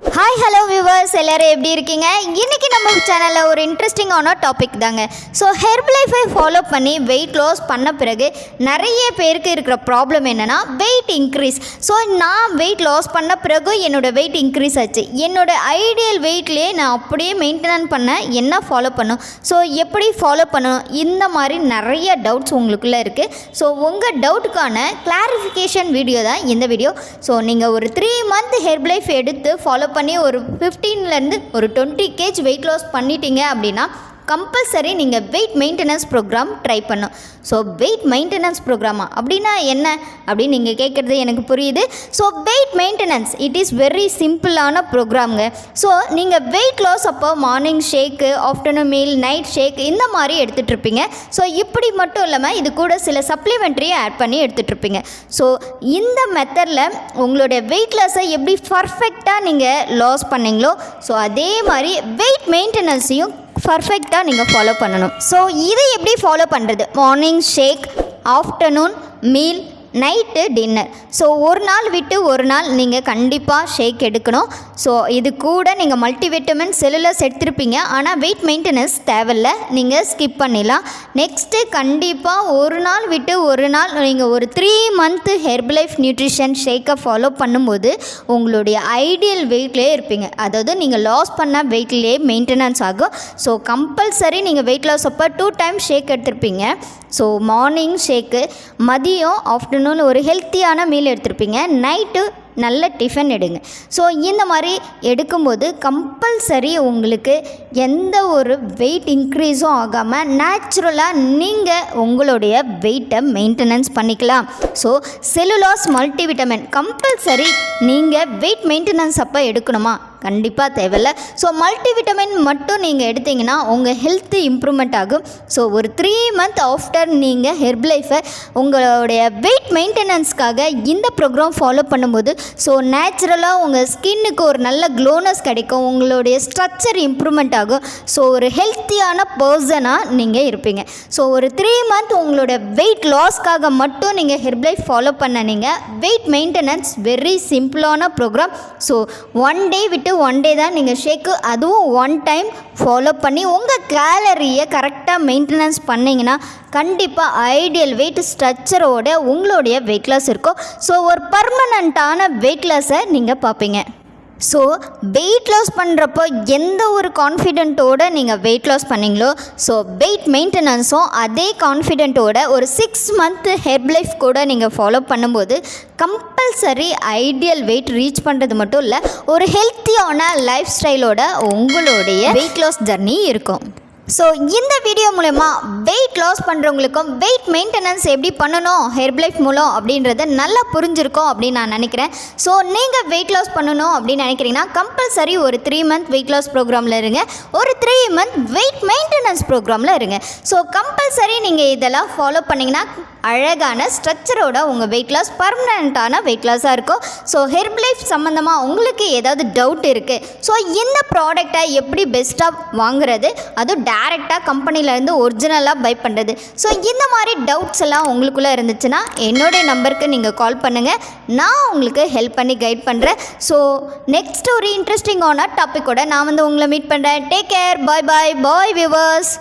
Hi hello viewers, எல்லோரும் எப்படி இருக்கீங்க? இன்றைக்கி நம்ம சேனலில் ஒரு இன்ட்ரெஸ்டிங்கான டாபிக் தாங்க. ஸோ ஹெர்பலைஃபை ஃபாலோ பண்ணி வெயிட் லாஸ் பண்ண பிறகு நிறைய பேருக்கு இருக்கிற ப்ராப்ளம் என்னென்னா வெயிட் இன்க்ரீஸ். ஸோ நான் வெயிட் லாஸ் பண்ண பிறகு என்னோடய வெயிட் இன்க்ரீஸ் ஆச்சு. என்னோடய ஐடியல் வெயிட்லேயே நான் அப்படியே மெயின்டெனன் பண்ண என்ன ஃபாலோ பண்ணணும், ஸோ எப்படி ஃபாலோ பண்ணணும், இந்த மாதிரி நிறைய டவுட்ஸ் உங்களுக்குள்ளே இருக்குது. ஸோ உங்கள் டவுட்டுக்கான கிளாரிஃபிகேஷன் வீடியோ தான் இந்த வீடியோ. ஸோ நீங்கள் ஒரு 3 மந்த் ஹெர்பலைஃப் எடுத்து ஃபாலோ பண்ணி ஒரு 15லேருந்து ஒரு 20 kg வெயிட் லாஸ் பண்ணிட்டீங்க அப்படின்னா கம்பல்சரி நீங்கள் வெயிட் மெயின்டெனன்ஸ் ப்ரோக்ராம் ட்ரை பண்ணணும். ஸோ வெயிட் மெயின்டெனன்ஸ் ப்ரோக்ராமா அப்படின்னா என்ன அப்படின்னு நீங்கள் கேட்குறது எனக்கு புரியுது. So weight maintenance it is very சிம்பிளான ப்ரோக்ராம்ங்க. ஸோ நீங்கள் வெயிட் லாஸ் அப்போ morning shake, afternoon meal, night shake இந்த மாதிரி எடுத்துகிட்ருப்பீங்க. ஸோ இப்படி மட்டும் இல்லாமல் இது கூட சில சப்ளிமெண்ட்ரியும் ஆட் பண்ணி எடுத்துகிட்ருப்பீங்க. ஸோ இந்த மெத்தடில் உங்களுடைய வெயிட் லாஸை எப்படி பர்ஃபெக்டாக நீங்கள் லாஸ் பண்ணீங்களோ ஸோ அதே மாதிரி வெயிட் மெயின்டெனன்ஸையும் பர்ஃபெக்டாக நீங்கள் ஃபாலோ பண்ணணும். ஸோ இதை எப்படி ஃபாலோ பண்ணுறது? Morning shake, afternoon meal, night dinner. So ஒரு நாள் விட்டு ஒரு நாள் நீங்கள் கண்டிப்பாக ஷேக் எடுக்கணும். ஸோ இது கூட நீங்கள் மல்டிவிட்டமின் செல்லுலர்ஸ் எடுத்துருப்பீங்க, ஆனால் வெயிட் மெயின்டெனன்ஸ் தேவையில்லை, நீங்கள் ஸ்கிப் பண்ணிடலாம். நெக்ஸ்ட்டு கண்டிப்பாக ஒரு நாள் விட்டு ஒரு நாள் நீங்கள் ஒரு 3 மந்த்து ஹெர்பலைஃப் நியூட்ரிஷன் ஷேக்கை ஃபாலோ பண்ணும்போது உங்களுடைய ஐடியல் வெயிட்லேயே இருப்பீங்க. அதாவது நீங்கள் லாஸ் பண்ண வெயிட்லேயே மெயின்டெனன்ஸ் ஆகும். ஸோ கம்பல்சரி நீங்கள் வெயிட் லாஸ் அப்போ 2 டைம் ஷேக் எடுத்திருப்பீங்க. ஸோ மார்னிங் ஷேக்கு, மதியம் ஆஃப்டர்நூன் ஒரு ஹெல்த்தியான மீல் எடுத்திருப்பீங்க, நைட்டு நல்ல டிஃபன் எடுங்க. ஸோ இந்த மாதிரி எடுக்கும்போது கம்பல்சரி உங்களுக்கு எந்த ஒரு வெயிட் இன்க்ரீஸும் ஆகாமல் நேச்சுரலாக நீங்கள் உங்களுடைய வெயிட்டை மெயின்டெனன்ஸ் பண்ணிக்கலாம். ஸோ செல்லுலாஸ் மல்டிவிட்டமின் கம்பல்சரி நீங்கள் வெயிட் மெயின்டெனன்ஸ் அப்போ எடுக்கணுமா? கண்டிப்பாக தேவையில்லை. ஸோ மல்டிவிட்டமின் மட்டும் நீங்கள் எடுத்திங்கன்னா உங்கள் ஹெல்த்து இம்ப்ரூவ்மெண்ட் ஆகும். ஸோ ஒரு 3 மந்த் ஆஃப்டர் நீங்கள் ஹெர்பலைஃபை உங்களுடைய வெயிட் மெயின்டெனன்ஸ்க்காக இந்த ப்ரோக்ராம் ஃபாலோ பண்ணும்போது ஸோ நேச்சுரலாக உங்கள் ஸ்கின்னுக்கு ஒரு நல்ல க்ளோனஸ் கிடைக்கும், உங்களுடைய ஸ்ட்ரக்சர் இம்ப்ரூவ்மெண்ட் ஆகும். ஸோ ஒரு ஹெல்த்தியான பர்சனாக நீங்கள் இருப்பீங்க. ஸோ ஒரு 3 மந்த் உங்களோட வெயிட் லாஸ்க்காக மட்டும் நீங்கள் ஹெர்பலைஃப் ஃபாலோ பண்ண நீங்கள் வெயிட் மெயின்டெனன்ஸ் வெரி சிம்பிளான ப்ரோக்ராம். ஸோ 1 டே விட்டு 1 டே தான் நீங்கள் ஷேக்கு, அதுவும் 1 டைம் ஃபாலோ பண்ணி உங்கள் கேலரியை கரெக்டாக மெயின்டெனன்ஸ் பண்ணிங்கன்னா கண்டிப்பாக ஐடியல் வெயிட் ஸ்ட்ரக்சரோட உங்களுடைய வெயிட் லாஸ் இருக்கும். ஸோ ஒரு பர்மனண்ட்டான வெயிட் லாஸை நீங்கள் பார்ப்பீங்க. ஸோ வெயிட் லாஸ் பண்ணுறப்போ எந்த ஒரு கான்ஃபிடென்ட்டோடு நீங்கள் வெயிட் லாஸ் பண்ணிங்களோ ஸோ வெயிட் மெயின்டெனன்ஸும் அதே கான்ஃபிடென்ட்டோட ஒரு 6 மந்த்து ஹெர்பலைஃப் கூட நீங்கள் ஃபாலோ பண்ணும்போது கம்பல்சரி ஐடியல் வெயிட் ரீச் பண்ணுறது மட்டும் இல்லை, ஒரு ஹெல்த்தியான லைஃப் ஸ்டைலோட உங்களுடைய வெயிட் லாஸ் ஜர்னி இருக்கும். ஸோ இந்த வீடியோ மூலமா வெயிட் லாஸ் பண்ணுறவங்களுக்கும் வெயிட் மெயின்டெனன்ஸ் எப்படி பண்ணணும் ஹெர்பலைஃப் மூலம் அப்படின்றத நல்லா புரிஞ்சிருக்கோம் அப்படின்னு நான் நினைக்கிறேன். ஸோ நீங்கள் வெயிட் லாஸ் பண்ணணும் அப்படின்னு நினைக்கிறீங்கன்னா கம்பல்சரி ஒரு 3 மந்த் வெயிட் லாஸ் ப்ரோக்ராமில் இருங்க, ஒரு 3 மந்த் வெயிட் மெயின்டெனன்ஸ் ப்ரோக்ராமில் இருங்க. ஸோ கம்பல்சரி நீங்கள் இதெல்லாம் ஃபாலோ பண்ணிங்கன்னா அழகான ஸ்ட்ரக்சரோட உங்கள் வெயிட் லாஸ் பர்மனண்ட்டான வெயிட் லாஸாக இருக்கும். ஸோ ஹெர்பலைஃப் சம்மந்தமாக உங்களுக்கு ஏதாவது டவுட் இருக்குது, ஸோ இந்த ப்ராடக்டை எப்படி பெஸ்ட்டாக வாங்குறது, அதுவும் டேரெக்டாக கம்பெனிலேருந்து ஒரிஜினலாக பை பண்ணுறது, ஸோ இந்த மாதிரி டவுட்ஸ் எல்லாம் உங்களுக்குள்ளே இருந்துச்சுன்னா என்னுடைய நம்பருக்கு நீங்கள் கால் பண்ணுங்கள், நான் உங்களுக்கு ஹெல்ப் பண்ணி கைட் பண்ணுறேன். ஸோ நெக்ஸ்ட் ஒரு இன்ட்ரெஸ்டிங்கான டாப்பிக்கோட நான் உங்களை மீட் பண்ணுறேன். டேக் கேர், பாய் பாய், பாய் வியூவர்ஸ்.